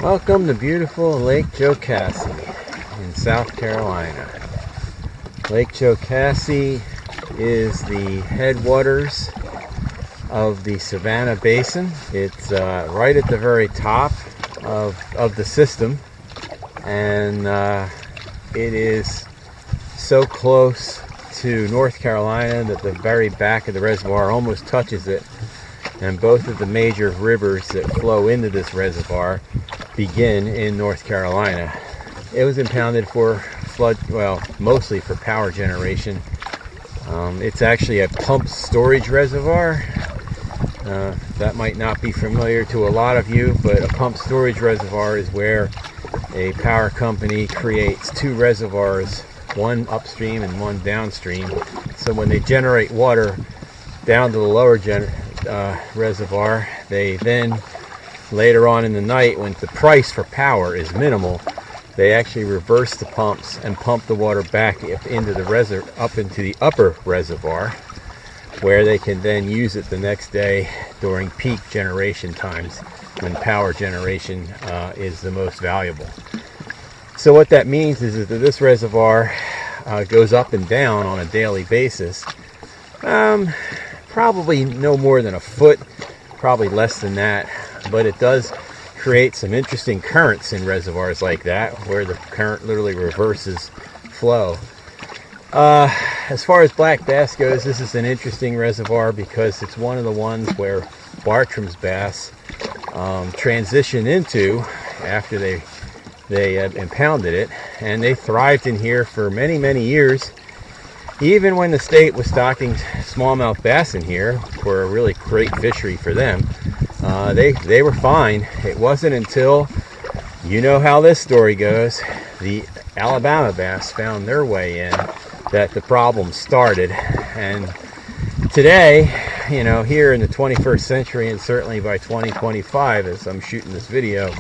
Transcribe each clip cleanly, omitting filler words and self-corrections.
Welcome to beautiful Lake Jocassee in South Carolina. Lake Jocassee is the headwaters of the Savannah Basin. It's right at the very top of the system, and it is so close to North Carolina that the very back of the reservoir almost touches it, and both of the major rivers that flow into this reservoir begin in North Carolina. It was impounded for flood, well, mostly for power generation. It's actually a pumped storage reservoir. That might not be familiar to a lot of you, but a pumped storage reservoir is where a power company creates two reservoirs, one upstream and one downstream. So when they generate water down to the lower reservoir, they then later on in the night, when the price for power is minimal, they actually reverse the pumps and pump the water back up into the upper reservoir, where they can then use it the next day during peak generation times when power generation is the most valuable. So what that means is that this reservoir goes up and down on a daily basis, probably no more than a foot, probably less than that. But it does create some interesting currents in reservoirs like that, where the current literally reverses flow. As far as black bass goes, this is an interesting reservoir because it's one of the ones where Bartrams Bass transitioned into after they impounded it, and they thrived in here for many years. Even when the state was stocking smallmouth bass in here for a really great fishery for them, they were fine. It wasn't until, you know how this story goes, the Alabama bass found their way in, that the problem started. And today, here in the 21st century, and certainly by 2025, as I'm shooting this video,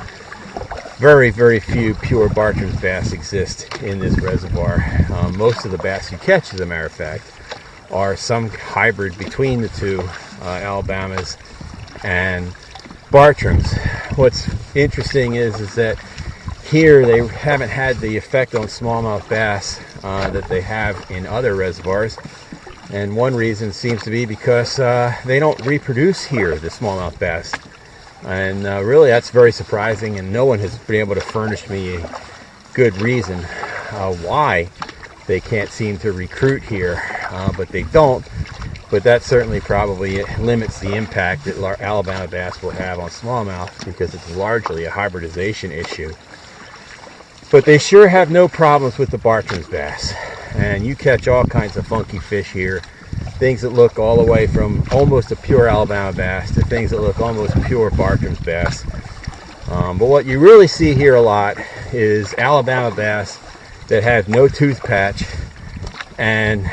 very few pure Bartrams bass exist in this reservoir. Most of the bass you catch, as a matter of fact, are some hybrid between the two Alabamas and Bartrams. What's interesting is that here they haven't had the effect on smallmouth bass that they have in other reservoirs, and one reason seems to be because they don't reproduce here, the smallmouth bass. And really that's very surprising, and no one has been able to furnish me a good reason why they can't seem to recruit here, but they don't. But that certainly probably limits the impact that Alabama bass will have on smallmouth, because it's largely a hybridization issue. But they sure have no problems with the Bartrams bass, and you catch all kinds of funky fish here. Things that look all the way from almost a pure Alabama bass to things that look almost pure Bartrams bass. But what you really see here a lot is Alabama bass that have no tooth patch and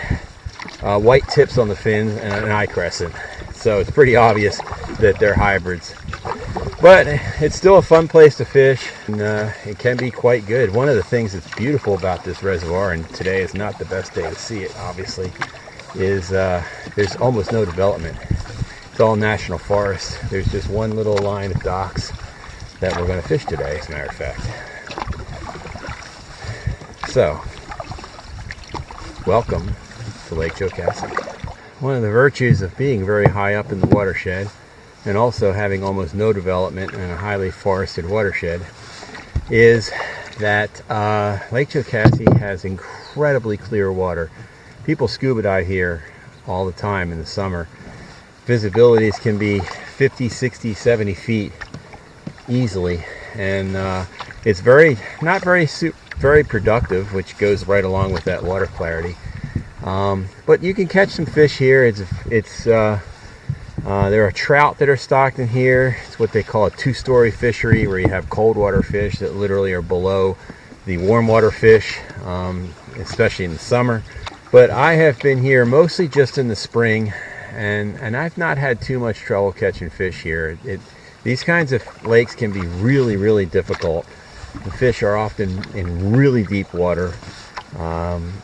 white tips on the fins and an eye crescent. So it's pretty obvious that they're hybrids. But it's still a fun place to fish, and it can be quite good. One of the things that's beautiful about this reservoir, and today is not the best day to see it, obviously, is there's almost no development. It's all national forest. There's just one little line of docks that we're going to fish today, as a matter of fact. So, welcome to Lake Jocassee. One of the virtues of being very high up in the watershed, and also having almost no development in a highly forested watershed, is that Lake Jocassee has incredibly clear water. People scuba dive here all the time in the summer. Visibilities can be 50, 60, 70 feet easily, and it's not very productive, which goes right along with that water clarity. But you can catch some fish here. There are trout that are stocked in here. It's what they call a two-story fishery, where you have cold water fish that literally are below the warm water fish, especially in the summer. But I have been here mostly just in the spring, and I've not had too much trouble catching fish here. These kinds of lakes can be really difficult. The fish are often in really deep water.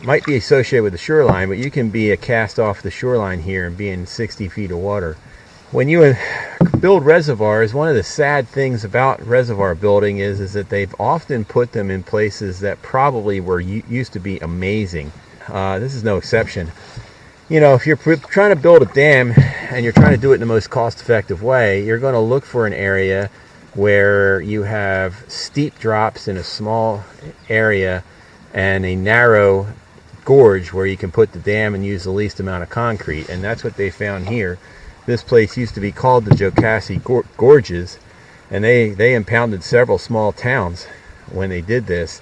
Might be associated with the shoreline, but you can be a cast off the shoreline here and be in 60 feet of water when you build reservoirs, one of the sad things about reservoir building is that they've often put them in places that probably used to be amazing. This is no exception. You know, if you're trying to build a dam and you're trying to do it in the most cost-effective way, you're going to look for an area where you have steep drops in a small area and a narrow gorge where you can put the dam and use the least amount of concrete. And that's what they found here. This place used to be called the Jocassee Gorges, and they impounded several small towns when they did this.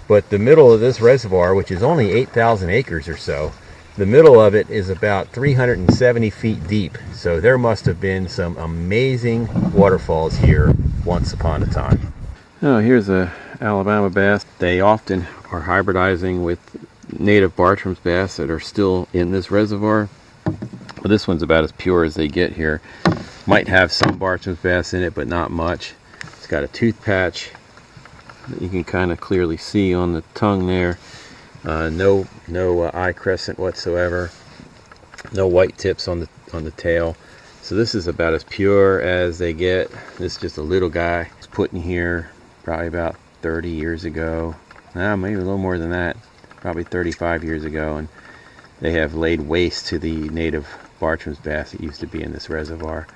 But the middle of this reservoir, which is only 8,000 acres or so, the middle of it is about 370 feet deep. So there must have been some amazing waterfalls here once upon a time. Oh, here's a Alabama bass. They often are hybridizing with native Bartrams bass that are still in this reservoir. Well, this one's about as pure as they get here. Might have some Bartrams bass in it, but not much. It's got a tooth patch that you can kind of clearly see on the tongue there. No eye crescent whatsoever. No white tips on the tail. So this is about as pure as they get. This is just a little guy. It's put in here probably about 30 years ago. Maybe a little more than that. Probably 35 years ago, and they have laid waste to the native Bartrams bass that used to be in this reservoir.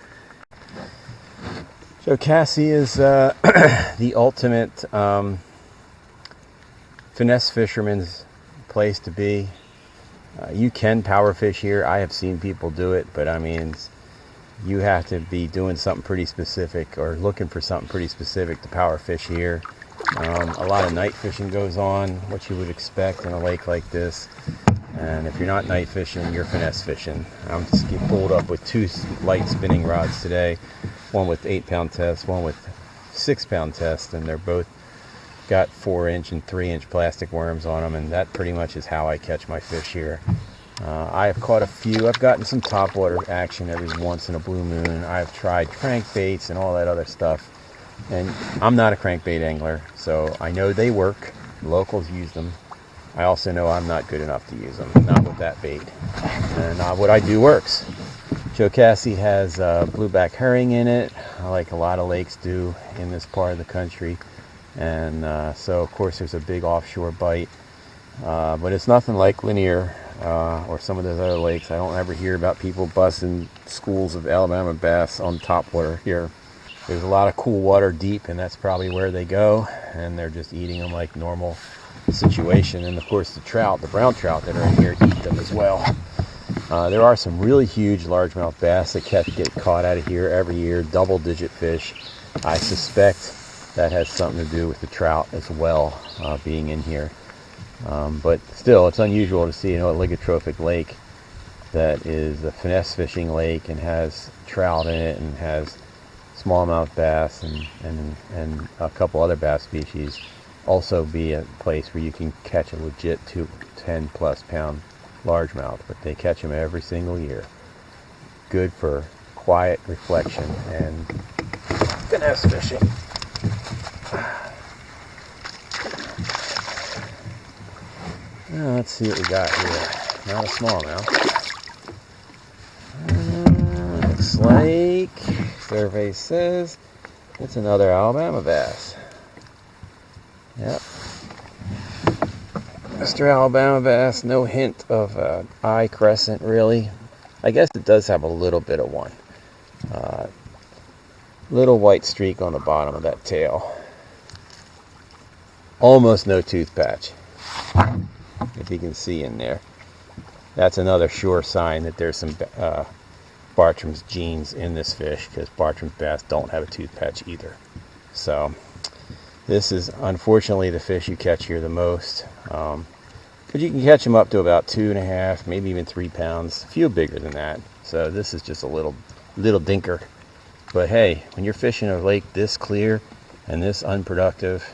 Jocassee is the ultimate finesse fisherman's place to be. You can power fish here. I have seen people do it, but I mean, you have to be doing something pretty specific or looking for something pretty specific to power fish here. A lot of night fishing goes on, what you would expect in a lake like this. And if you're not night fishing, you're finesse fishing. I'm just getting pulled up with 2 light spinning rods today, one with 8-pound test, one with 6-pound test, and they're both got 4-inch and 3-inch plastic worms on them, and that pretty much is how I catch my fish here. I have caught a few. I've gotten some topwater action every once in a blue moon. I've tried crankbaits and all that other stuff, and I'm not a crankbait angler, so I know they work. Locals use them. I also know I'm not good enough to use them, not with that bait. And what I do works. Jocassee has blueback herring in it, like a lot of lakes do in this part of the country. And so, of course, there's a big offshore bite. But it's nothing like Linear or some of those other lakes. I don't ever hear about people busting schools of Alabama bass on topwater here. There's a lot of cool water deep, and that's probably where they go. And they're just eating them like normal situation. And of course the trout, the brown trout that are in here, eat them as well. There are some really huge largemouth bass that get caught out of here every year, double-digit fish. I suspect that has something to do with the trout as well, being in here. But still, it's unusual to see, a oligotrophic lake that is a finesse fishing lake and has trout in it and has smallmouth bass and a couple other bass species also be a place where you can catch a legit 10+ pound largemouth, but they catch them every single year. Good for quiet reflection and finesse fishing. Now, let's see what we got here. Not a smallmouth. Looks like, survey says, it's another Alabama bass. Yep. Mr. Alabama bass, no hint of eye crescent really. I guess it does have a little bit of one. Little white streak on the bottom of that tail. Almost no tooth patch, if you can see in there. That's another sure sign that there's some Bartram's genes in this fish, because Bartram's bass don't have a tooth patch either. So this is unfortunately the fish you catch here the most. But you can catch them up to about 2.5, maybe even 3 pounds. A few bigger than that. So this is just a little dinker. But hey, when you're fishing a lake this clear and this unproductive,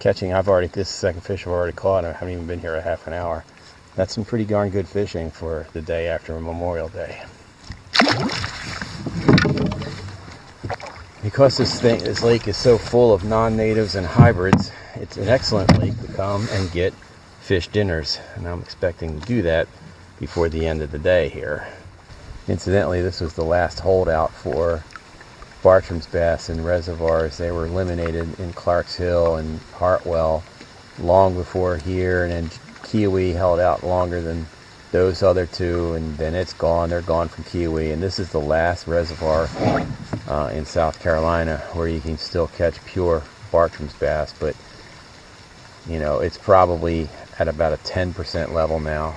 this is the second fish I've already caught. I haven't even been here a half an hour. That's some pretty darn good fishing for the day after Memorial Day. Because this lake is so full of non-natives and hybrids, it's an excellent lake to come and get fish dinners, and I'm expecting to do that before the end of the day here. Incidentally, this was the last holdout for Bartrams Bass in reservoirs. They were eliminated in Clark's Hill and Hartwell long before here, and then Kiowee held out longer than those other two, and then it's gone. They're gone from Kiowee, and this is the last reservoir in South Carolina where you can still catch pure Bartrams bass, but you know, it's probably at about a 10% level now.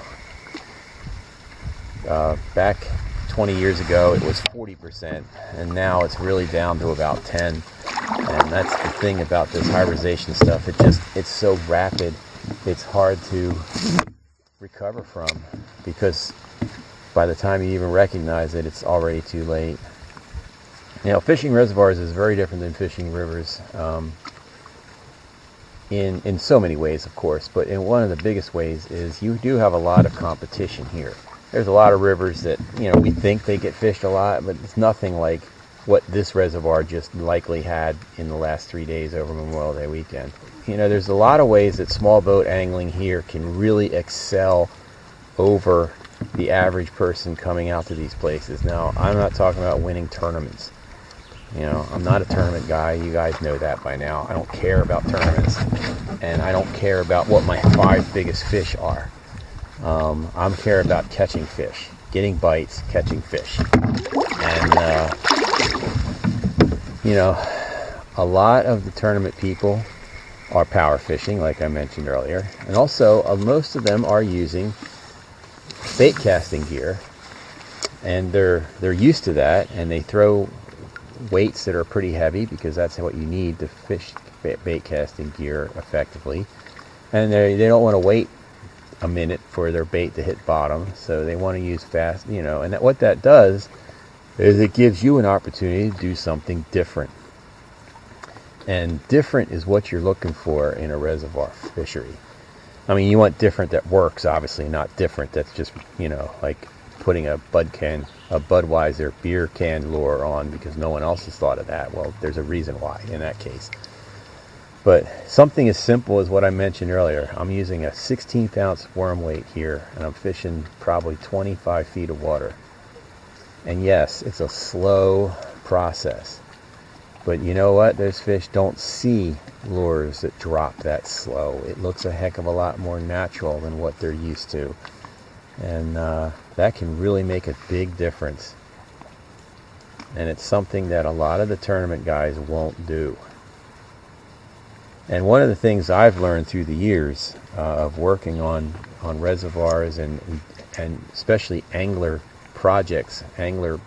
Back 20 years ago it was 40%, and now it's really down to about 10. And that's the thing about this hybridization stuff, it's so rapid, it's hard to recover from, because by the time you even recognize it, it's already too late. You know, fishing reservoirs is very different than fishing rivers, in so many ways, of course, but in one of the biggest ways is you do have a lot of competition here. There's a lot of rivers that, you know, we think they get fished a lot, but it's nothing like what this reservoir just likely had in the last 3 days over Memorial Day weekend. You know, there's a lot of ways that small boat angling here can really excel over the average person coming out to these places. Now, I'm not talking about winning tournaments. You know, I'm not a tournament guy. You guys know that by now. I don't care about tournaments, and I don't care about what my 5 biggest fish are. I care about catching fish, getting bites, catching fish. And, you know, a lot of the tournament people are power fishing, like I mentioned earlier. And also, most of them are using bait casting gear. And they're used to that, and they throw weights that are pretty heavy, because that's what you need to fish bait casting gear effectively. And they don't want to wait a minute for their bait to hit bottom, so they want to use fast, you know. And what that does is it gives you an opportunity to do something different. And different is what you're looking for in a reservoir fishery. I mean, you want different that works, obviously, not different that's just, you know, like putting a Budweiser beer can lure on because no one else has thought of that. Well, there's a reason why in that case. But something as simple as what I mentioned earlier, I'm using a 16th ounce worm weight here, and I'm fishing probably 25 feet of water. And yes, it's a slow process. But you know what? Those fish don't see lures that drop that slow. It looks a heck of a lot more natural than what they're used to. And that can really make a big difference. And it's something that a lot of the tournament guys won't do. And one of the things I've learned through the years of working on reservoirs and especially angler projects, angler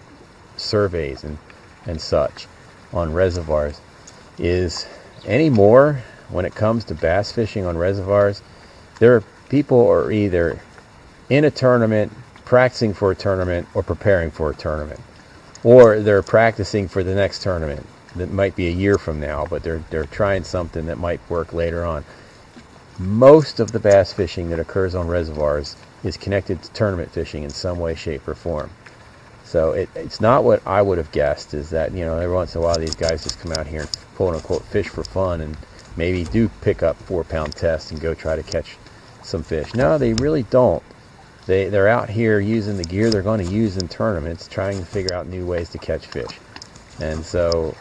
surveys and such on reservoirs, is anymore when it comes to bass fishing on reservoirs, there are people are either in a tournament, practicing for a tournament, or preparing for a tournament, or they're practicing for the next tournament that might be a year from now, but they're trying something that might work later on. Most of the bass fishing that occurs on reservoirs is connected to tournament fishing in some way, shape, or form. So it's not what I would have guessed, is that, you know, every once in a while these guys just come out here and quote unquote fish for fun and maybe do pick up 4-pound tests and go try to catch some fish. No, they really don't. They're out here using the gear they're going to use in tournaments, trying to figure out new ways to catch fish. And so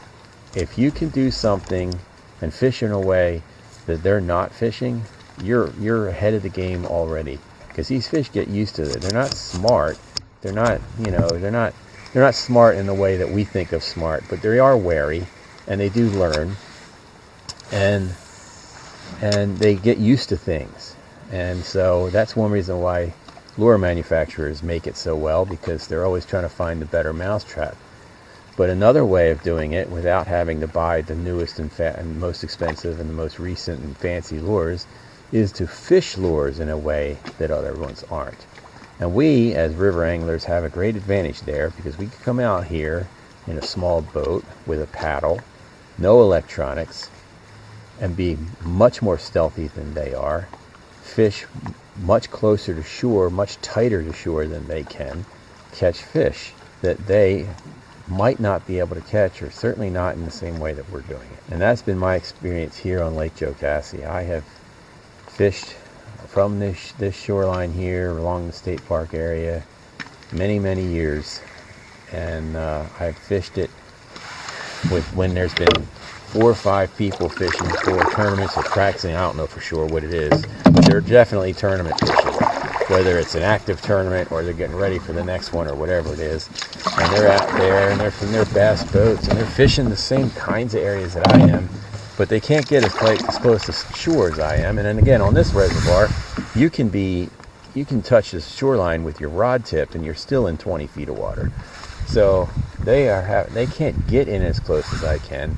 if you can do something and fish in a way that they're not fishing, you're ahead of the game already, because these fish get used to it. They're not smart. They're not, you know, they're not smart in the way that we think of smart, but they are wary, and they do learn, and they get used to things. And so that's one reason why lure manufacturers make it so well, because they're always trying to find the better mousetrap. But another way of doing it without having to buy the newest and most expensive and the most recent and fancy lures is to fish lures in a way that other ones aren't. And we, as river anglers, have a great advantage there, because we can come out here in a small boat with a paddle, no electronics, and be much more stealthy than they are, fish much closer to shore, much tighter to shore than they can, catch fish that they might not be able to catch, or certainly not in the same way that we're doing it. And that's been my experience here on Lake Jocassee. I have fished from this shoreline here along the state park area many years, and I've fished it when there's been 4 or 5 people fishing for tournaments or practicing. I don't know for sure what it is, but they're definitely tournament fishing, whether it's an active tournament or they're getting ready for the next one or whatever it is. And they're out there and they're from their bass boats and they're fishing the same kinds of areas that I am, but they can't get as close to shore as I am. And then again, on this reservoir, you can touch the shoreline with your rod tip and you're still in 20 feet of water. So they can't get in as close as I can.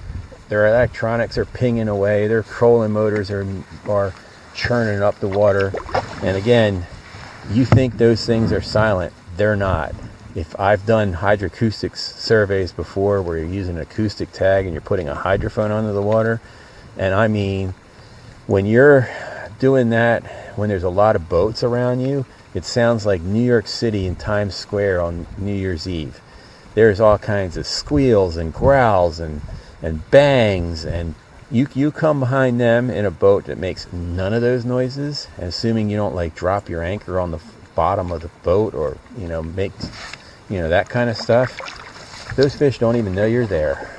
Their electronics are pinging away. Their trolling motors are churning up the water. And again, you think those things are silent. They're not. If I've done hydroacoustics surveys before where you're using an acoustic tag and you're putting a hydrophone under the water, and I mean, when you're doing that, when there's a lot of boats around you, it sounds like New York City in Times Square on New Year's Eve. There's all kinds of squeals and growls and bangs, and you come behind them in a boat that makes none of those noises, and assuming you don't like drop your anchor on the bottom of the boat or make that kind of stuff, those fish don't even know you're there,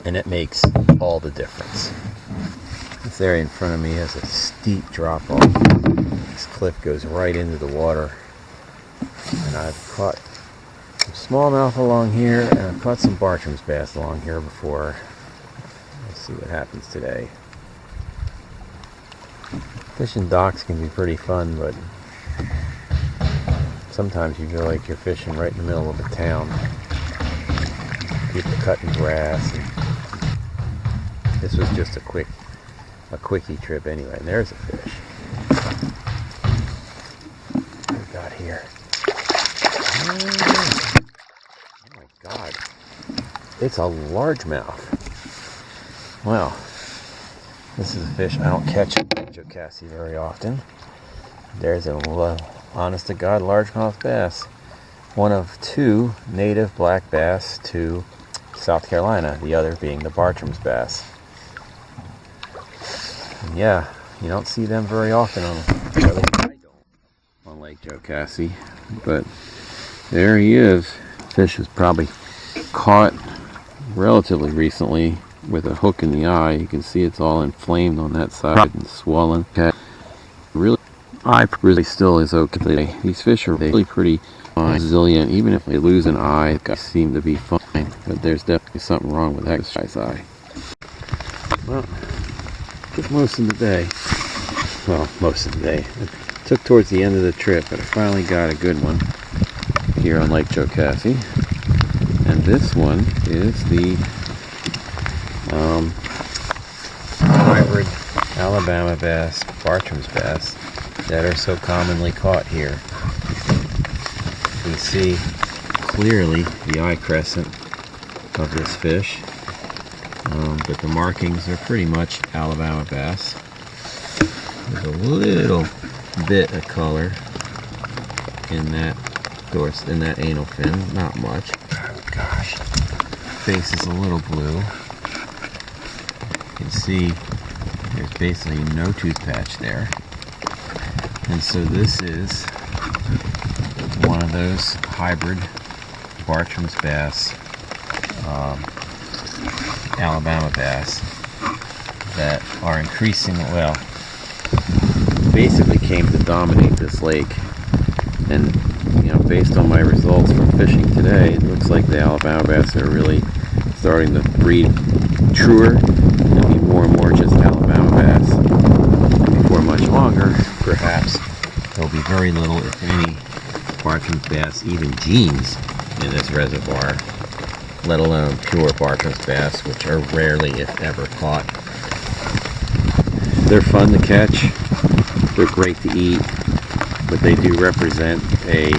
and it makes all the difference. This area in front of me has a steep drop off. This cliff goes right into the water, and I've caught some smallmouth along here, and I've caught some Bartrams bass along here before. Let's see what happens today. Fishing docks can be pretty fun, but sometimes you feel like you're fishing right in the middle of a town. People cutting grass. And this was just a quickie trip anyway. And there's a fish. What we got here? Oh my God. It's a largemouth. Well, this is a fish I don't catch in Lake Jocassee very often. There's a honest to God largemouth bass. One of 2 native black bass to South Carolina, the other being the Bartrams bass. And yeah, you don't see them very often on Lake Jocassee, but there he is. Fish was probably caught relatively recently with a hook in the eye. You can see it's all inflamed on that side and swollen. Really, eye really still is okay. These fish are really pretty resilient. Even if they lose an eye, they seem to be fine. But there's definitely something wrong with that guy's eye. Well, took most of the day. Well, most of the day. It took towards the end of the trip, but I finally got a good one here on Lake Jocassee. And this one is the hybrid Alabama bass, Bartrams bass, that are so commonly caught here. You can see clearly the eye crescent of this fish, but the markings are pretty much Alabama bass. There's a little bit of color in that anal fin, not much. Oh gosh, face is a little blue. You can see there's basically no tooth patch there. And so this is one of those hybrid Bartrams bass, Alabama bass that are increasing, well, basically came to dominate this lake. And based on my results from fishing today, it looks like the Alabama bass are really starting to breed truer and be more and more just Alabama bass. Before much longer, perhaps, there'll be very little, if any, Bartrams bass, even genes, in this reservoir, let alone pure Bartrams bass, which are rarely, if ever, caught. They're fun to catch, they're great to eat, but they do represent a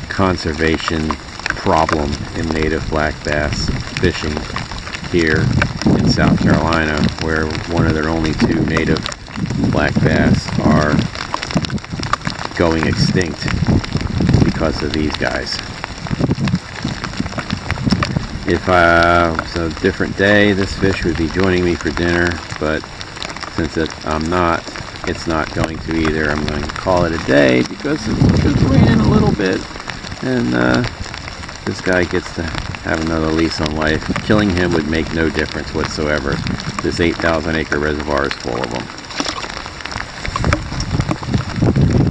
conservation problem in native black bass fishing here in South Carolina, where one of their only 2 native black bass are going extinct because of these guys. If it was a different day, this fish would be joining me for dinner, but since I'm not, it's not going to either. I'm going to call it a day because it's raining a little bit, and this guy gets to have another lease on life. Killing him would make no difference whatsoever. This 8,000 acre reservoir is full of them.